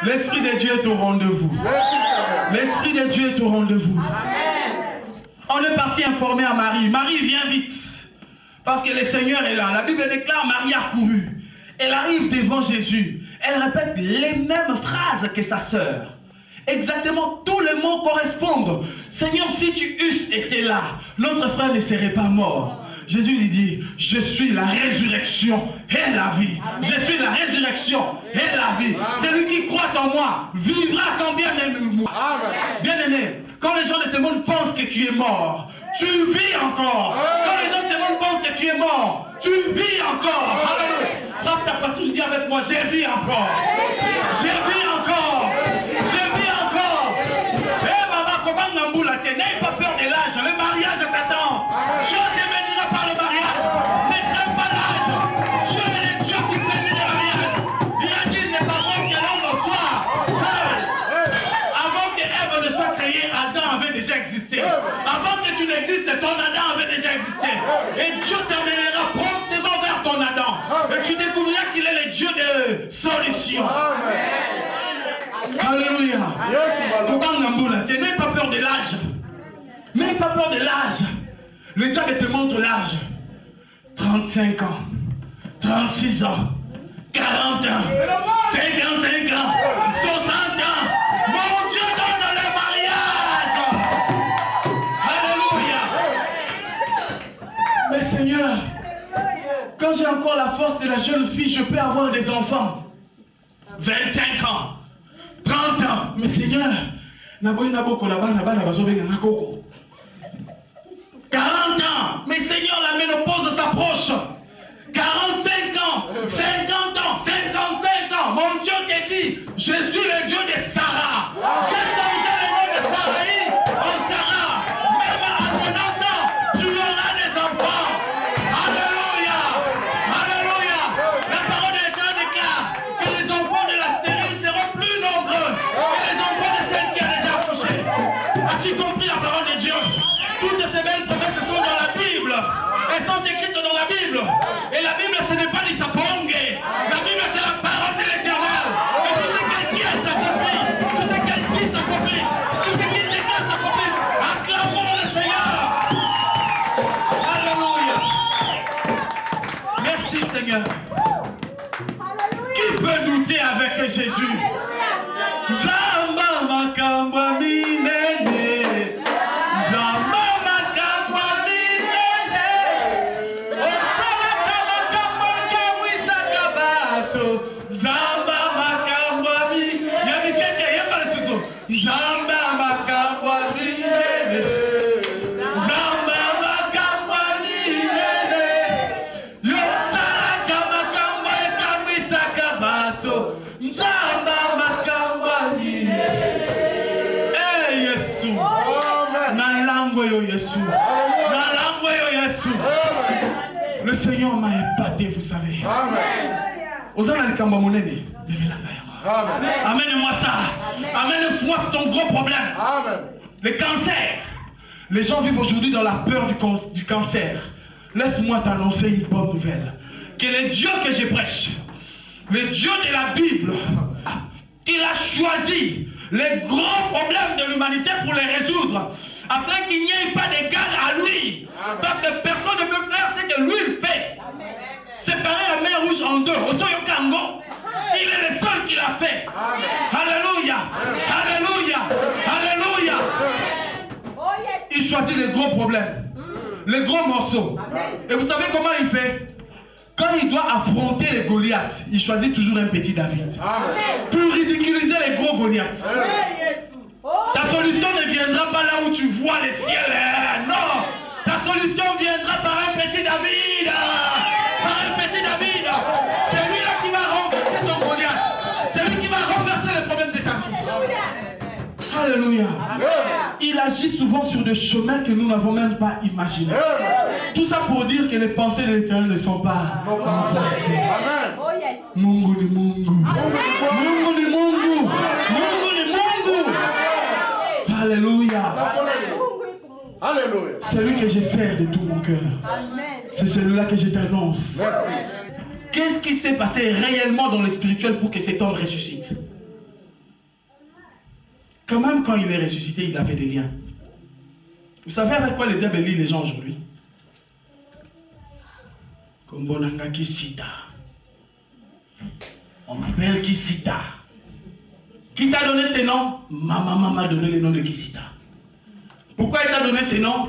L'Esprit de Dieu est au rendez-vous. L'Esprit de Dieu est au rendez-vous. On est parti informer à Marie. Marie, viens vite. Parce que le Seigneur est là. La Bible déclare, Marie a couru. Elle arrive devant Jésus. Elle répète les mêmes phrases que sa sœur. Exactement, tous les mots correspondent. Seigneur, si tu eusses été là, notre frère ne serait pas mort. Jésus lui dit, je suis la résurrection et la vie. Je suis la résurrection et la vie. Celui qui croit en moi vivra quand bien même moi. Bien aimé, quand les gens de ce monde pensent que tu es mort, tu vis encore. Quand les gens de ce monde pensent que tu es mort, tu vis encore. Alléluia. Frappe ta poitrine, dis avec moi, je vis encore. Je vis encore. Je vis encore. Eh maman, comment Namboula, n'aie pas peur de l'âge. Le mariage t'attend. Dieu te bénira par le mariage. Ne crains pas l'âge. Dieu est le Dieu qui bénit le mariage. Il a dit, n'est pas bon que l'homme soit seul. Avant que Ève ne soit créée, Adam avait déjà existé. Avant que tu n'existes, ton Adam avait déjà existé. Et Dieu t'amènera promptement vers ton Adam. Et tu découvriras qu'il est le Dieu de solution. Alléluia. N'aie pas peur de l'âge. N'aie pas peur de l'âge. Le diable te montre l'âge. 35 ans, 36 ans, 40 ans, 55 ans, 60 ans. Mon Dieu donne le mariage. Alléluia. Mais Seigneur, quand j'ai encore la force de la jeune fille, je peux avoir des enfants. 25 ans, 30 ans. Mais Seigneur, 40 ans. Mais Seigneur, la ménopause s'approche. 45 ans, 50 ans, 55 ans. Mon Dieu te dit, je suis le Dieu de Sarah. J'ai changé le nom de Sarai en Sarah. Même à 90 ans, tu auras des enfants. Alléluia. Alléluia. La parole de Dieu déclare que les enfants de la stérile seront plus nombreux que les enfants de celle qui a déjà accouché. As-tu compris la parole de Dieu? Toutes ces belles promesses sont dans la Bible. Elles sont écrites dans la Bible. Et la Bible, ce n'est pas du sapong. La Bible, c'est la parole de l'Éternel. Et tout ce qu'elle dit, elle s'accomplit. Tout ce qu'elle dit s'accomplit. Tout ce qu'il déclare s'accomplit. Acclamons le Seigneur. Alléluia. Merci Seigneur. Qui peut douter avec Jésus? Zamba makamba minene. Zamba makamba minene. Osala makamba kemwisa kabato. Zamba makamba minene. Yamikeke yamba lesuzo. Zamba makamba minene. Zamba makamba minene. Yosala makamba kemwisa kabato. Zamba makamba minene. Eh Yesu. Na langue yo Yesu. Na langue yo Yesu. Le Seigneur m'a épaté, vous savez. Osana likamba monene. Amène-moi ça. Amène-moi ton gros problème. Le cancer. Les gens vivent aujourd'hui dans la peur du cancer. Laisse-moi t'annoncer une bonne nouvelle. Que le Dieu que je prêche, le Dieu de la Bible, il a choisi les grands problèmes de l'humanité pour les résoudre, afin qu'il n'y ait pas d'égal à lui. Parce que personne ne peut faire ce que lui il fait. Séparer la mer rouge en deux. Il est le seul qui l'a fait. Alléluia. Alléluia. Alléluia. Il choisit les gros problèmes, les gros morceaux. Et vous savez comment il fait? Quand il doit affronter les Goliaths, il choisit toujours un petit David. Pour ridiculiser les gros Goliaths. Ta solution ne viendra pas là où tu vois les ciels. Non. Ta solution viendra par un petit David. Par un petit David. C'est lui là qui va renverser ton Goliath. C'est lui qui va renverser les problèmes de ta vie. Alléluia. Il agit souvent sur des chemins que nous n'avons même pas imaginés. Tout ça pour dire que les pensées de l'Éternel ne sont pas insensées. Mungu ni Mungu. Mungu ni Mungu. Mungu ni Mungu. Alléluia. Alléluia. Celui que je sers de tout mon cœur. C'est celui-là que je t'annonce. Merci. Qu'est-ce qui s'est passé réellement dans le spirituel pour que cet homme ressuscite? Quand même, quand il est ressuscité, il avait des liens. Vous savez avec quoi le diable lie les gens aujourd'hui? Comme Bonanga Kisita. On m'appelle Kisita. Qui t'a donné ces noms? Ma maman m'a donné les noms de Kisita. Pourquoi elle t'a donné ces noms?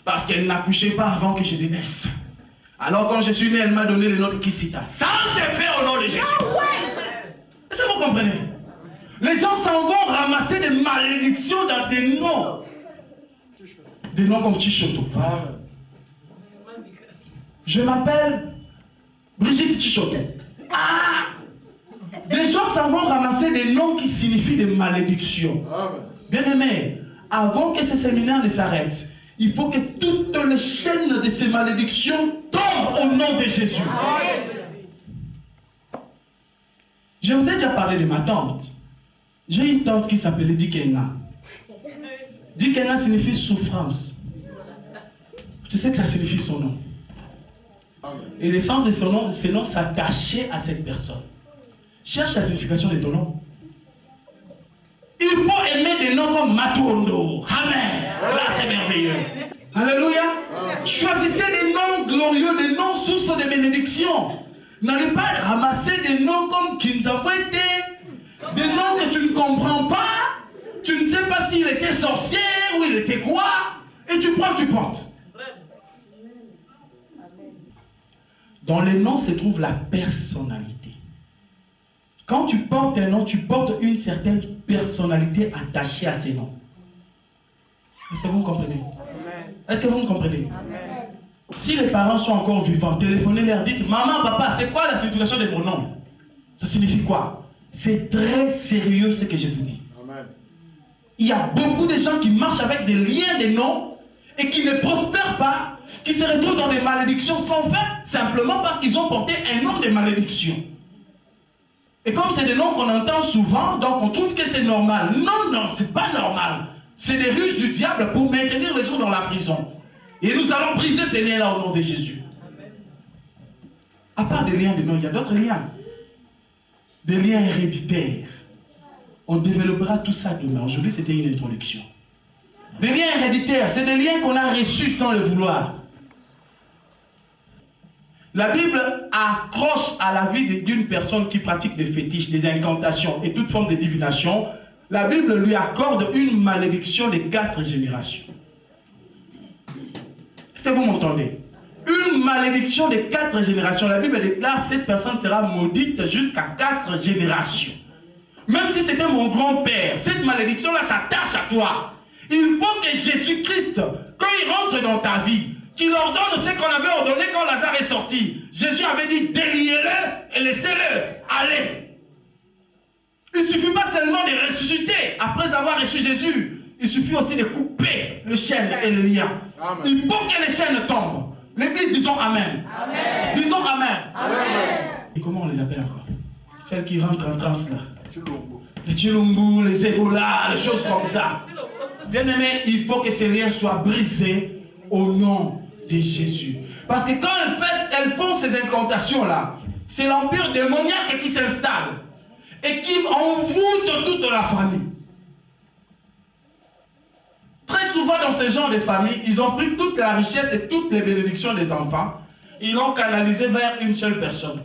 Parce qu'elle n'accouchait pas avant que je ne naisse. Alors quand je suis né, elle m'a donné le nom de Kisita. Sans effet au nom de Jésus. Est-ce que vous comprenez? Les gens s'en vont ramasser des malédictions dans des noms. Des noms comme Tichoto. Je m'appelle Brigitte Tichoto. Ah! Des gens s'en vont ramasser des noms qui signifient des malédictions. Bien-aimés, avant que ce séminaire ne s'arrête, il faut que toutes les chaînes de ces malédictions tombent au nom de Jésus. Je vous ai déjà parlé de ma tante. J'ai une tante qui s'appelait Dikena. Dikena signifie souffrance. Je sais que ça signifie son nom. Et l'essence de son nom s'attachait à cette personne. Cherche la signification de ton nom. Il faut aimer des noms comme Matuondo. Amen. Là, c'est merveilleux. Alléluia. Choisissez des noms glorieux, des noms sources de bénédiction. N'allez pas ramasser des noms comme Kinzapwete, des noms que tu ne comprends pas. Tu ne sais pas s'il était sorcier ou il était quoi. Et tu prends, tu portes. Dans les noms se trouve la personnalité. Quand tu portes un nom, tu portes une certaine personnalité attachée à ces noms. Est-ce que vous me comprenez? Est-ce que vous me comprenez? Si les parents sont encore vivants, téléphonez-leur, dites, maman, papa, c'est quoi la signification de mon nom? Ça signifie quoi? C'est très sérieux ce que je vous dis. Il y a beaucoup de gens qui marchent avec des liens de noms et qui ne prospèrent pas, qui se retrouvent dans des malédictions sans fin, simplement parce qu'ils ont porté un nom de malédiction. Et comme c'est des noms qu'on entend souvent, donc on trouve que c'est normal. Non, non, c'est pas normal. C'est des ruses du diable pour maintenir les gens dans la prison. Et nous allons briser ces liens-là au nom de Jésus. À part des liens de noms, il y a d'autres liens. Des liens héréditaires. On développera tout ça demain. Aujourd'hui, c'était une introduction. Des liens héréditaires, c'est des liens qu'on a reçus sans le vouloir. La Bible accroche à la vie d'une personne qui pratique des fétiches, des incantations et toute forme de divination. La Bible lui accorde une malédiction de 4 générations. Est-ce que vous m'entendez? Une malédiction de 4 générations. La Bible déclare que cette personne sera maudite jusqu'à 4 générations. Même si c'était mon grand-père, cette malédiction-là s'attache à toi. Il faut que Jésus-Christ, quand il rentre dans ta vie, qu'il ordonne ce qu'on avait ordonné quand Lazare est sorti. Jésus avait dit, déliez-le et laissez-le aller. Il ne suffit pas seulement de ressusciter après avoir reçu Jésus. Il suffit aussi de couper le chêne et le lien. Amen. Il faut que les chaînes tombent. L'église, disons Amen. Amen. Disons Amen. Amen. Et comment on les appelle encore? Celles qui rentrent en transe là. Les Chilumbu, les Ebola, les choses comme ça. Bien aimé, il faut que ces liens soient brisés au nom de Jésus. Parce que quand elles font ces incantations-là, c'est l'empire démoniaque qui s'installe et qui envoûte toute la famille. Très souvent dans ce genre de famille, ils ont pris toute la richesse et toutes les bénédictions des enfants, ils l'ont canalisé vers une seule personne.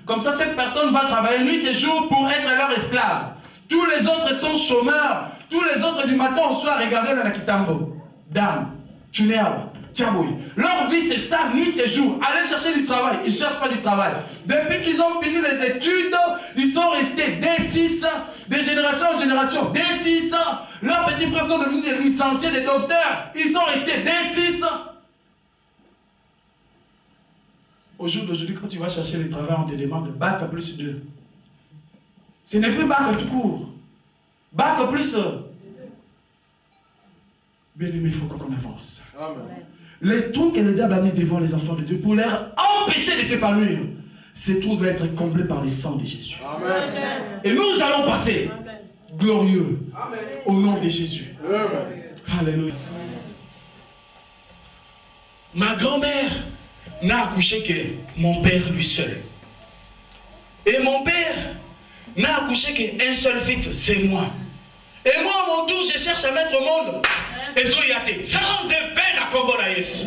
Comme ça, cette personne va travailler nuit et jour pour être leur esclave. Tous les autres sont chômeurs. Tous les autres du matin au soir, regardez dans la Kitambo. Dame, Tunéab, Tiaboui. Leur vie, c'est ça, nuit et jour. Aller chercher du travail. Ils ne cherchent pas du travail. Depuis qu'ils ont fini les études, ils sont restés D6, de génération en génération. D6. Leurs petits frères sont devenus des licenciés, des docteurs. Ils sont restés D6. Au jour d'aujourd'hui, quand tu vas chercher le travail, on te demande bac plus 2. Ce n'est plus bac tout court. Bac plus. Bien aimé, il faut qu'on avance. Amen. Les trous que le diable a mis devant les enfants de Dieu pour les empêcher de s'épanouir, ces trous doivent être comblés par le sang de Jésus. Amen. Et nous allons passer glorieux. Amen. Au nom de Jésus. Amen. Alléluia. Ma grand-mère n'a accouché que mon père lui seul. Et mon père n'a accouché qu'un seul fils, c'est moi. Et moi, à mon tour, je cherche à mettre au monde. Et soyate. Sans effet, la combo la yes.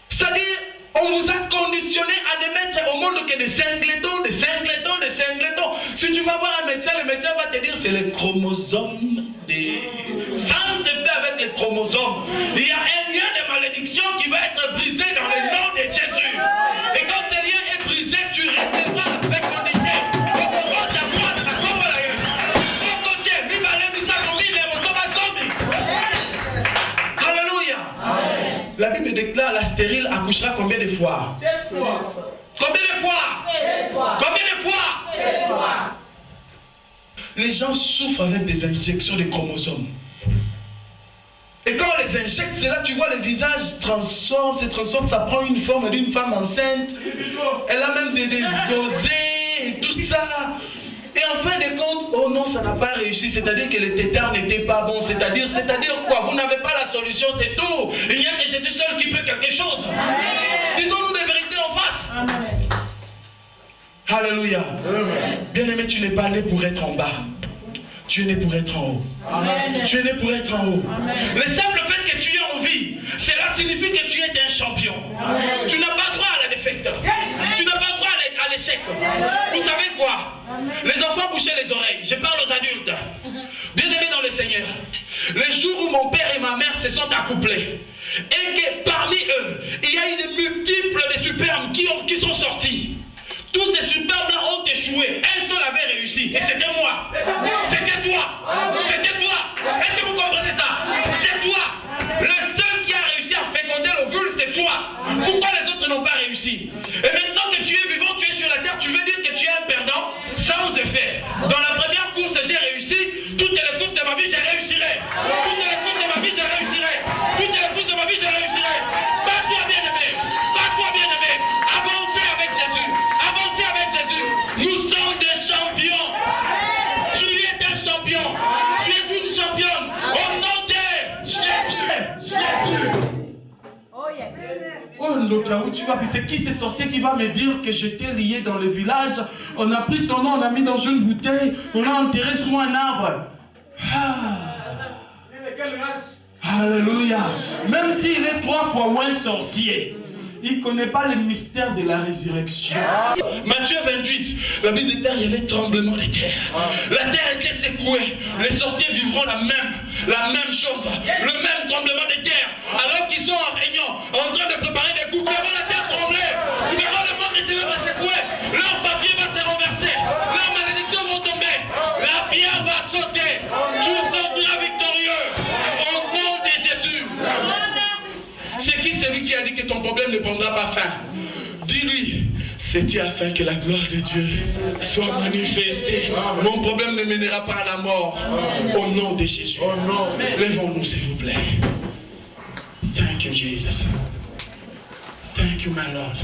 C'est-à-dire, on vous a conditionné à ne mettre au monde que des singletons, des singletons, des singletons. Si tu vas voir un médecin, le médecin va te dire c'est les chromosomes des... Sans effet avec les chromosomes. Il y a un lien de malédiction qui va être brisé dans le nom de Jésus. Et quand ce lien est brisé, tu resteras avec ton dignité. La Bible déclare la stérile accouchera combien de fois? 7 fois. Combien de fois? 7 fois. Combien de fois? 7 fois. Les gens souffrent avec des injections de chromosomes. Et quand on les injecte, c'est là tu vois le visage se transforme, ça prend une forme d'une femme enceinte. Elle a même des nausées et tout ça. Et en fin de compte, oh non, ça n'a pas réussi. C'est-à-dire que le tétard n'était pas bon. C'est-à-dire quoi? Vous n'avez pas la solution, c'est tout. Il n'y a que Jésus seul qui peut quelque chose. Disons-nous des vérités en face. Amen. Alléluia. Bien-aimé, tu n'es pas né pour être en bas. Tu es né pour être en haut. Amen. Tu es né pour être en haut. Amen. Le simple fait que tu es en vie, cela signifie que tu es un champion. Amen. Tu n'as pas droit à la défaite. Yes. Tu n'as pas droit à l'échec. Vous savez quoi? Amen. Les enfants bouchaient les oreilles. Je parle aux adultes. Bien-aimés dans le Seigneur. Le jour où mon père et ma mère se sont accouplés, et que parmi eux, il y a eu des multiples de superbes qui sont sortis. Tous ces superbes-là ont échoué. Un seul avait réussi. Et c'était moi. C'était toi. C'était toi. Est-ce que vous comprenez ça? C'est toi. Le seul qui a réussi à féconder l'ovule, c'est toi. Pourquoi les autres n'ont pas réussi? Et maintenant que tu es vivant, tu es sur la terre, tu veux dire que tu es un perdant sans effet. Dans la première course, j'ai réussi. Toutes les courses de ma vie, je réussirai. Toutes les courses de ma vie, je réussirai. Toutes les courses de ma vie, je réussirai. Bats-toi bien-aimé. Bats-toi bien-aimé. Avancez avec Jésus. Avancez avec Jésus. Nous sommes des champions. Tu es un champion. Tu es une championne. Au nom de Jésus. Jésus. Oh yes. Oh, donc là où tu vas, c'est qui ce sorcier qui va me dire que j'étais lié dans le village? On a pris ton nom, on a mis dans une bouteille, on l'a enterré sous un arbre. Alléluia. Même s'il est 3 fois moins sorcier, il ne connaît pas le mystère de la résurrection. Matthieu 28, la Bible déclare qu'il y avait tremblement de terre. La terre était secouée. Les sorciers vivront la même chose, le même tremblement de terre. Alors qu'ils sont en réunion, en train de préparer des coups, ils verront la terre trembler. Ils verront le monde entier va secouer. Leur papier va se renverser. Leurs malédictions vont tomber. La pierre va sauter. Tu sortiras victorieux. Au nom de Jésus. C'est qui celui qui a dit que ton problème ne prendra pas fin? Dis-lui, c'était afin que la gloire de Dieu soit manifestée. Mon problème ne mènera pas à la mort. Au nom de Jésus. Lèvons-nous s'il vous plaît. Thank you Jesus. Thank you my Lord.